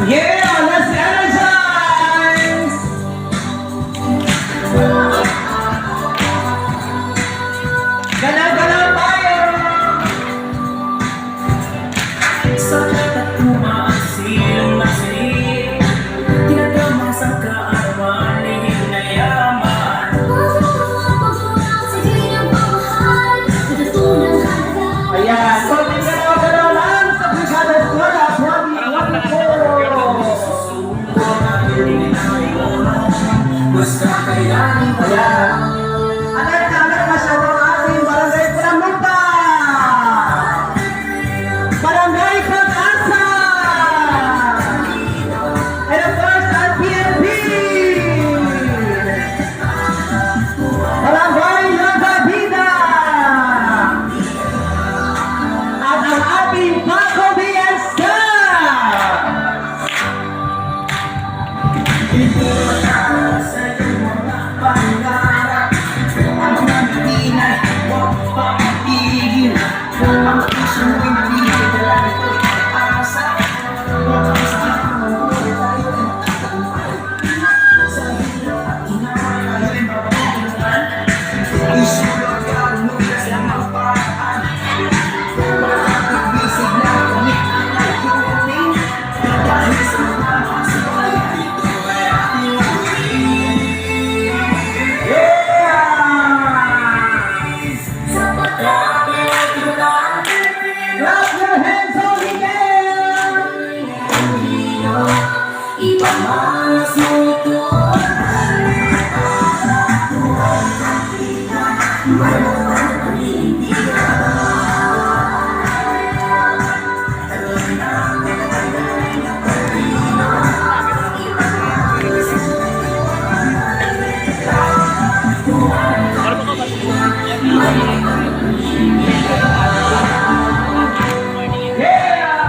Yeah, let's energize! Galaw-galaw tayo! Sakit at umaasilang nasilip, tinatamas ang kaarawan ni hinayaman. Ayan, konting galaw-galaw lang sa Brigada Eskwela 2024! Basta kailangan ko Ayan. Alert na siya ng ating Barangay Pramuta! Barangay Pag-asa! And of course, our PNP! Barangay Nueva Vida! At ang ating Paco Fiesta! ito sa iyong mga pangarap. Ang nanginay, huwag papatigil. Ang puso mo'y nabibigay, dala nito'y pag-asa. Huwag kang sakit ng buhay, tayo ay magtatagumpay. Sa hirap at ginawa, tayo ay mapapagulungan. Isulog ka, lumigas lang ang paraan. Makakapagbisig na kami ang nagtutuloy. Dahil sa mga masibay, ito ay ating Clap your hands on the air! Ipamalas mo ito. Yeah!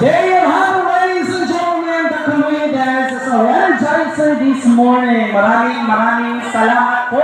There you have it, ladies and gentlemen, the Kamuya Dance is our energizer this morning. Maraming salamat po.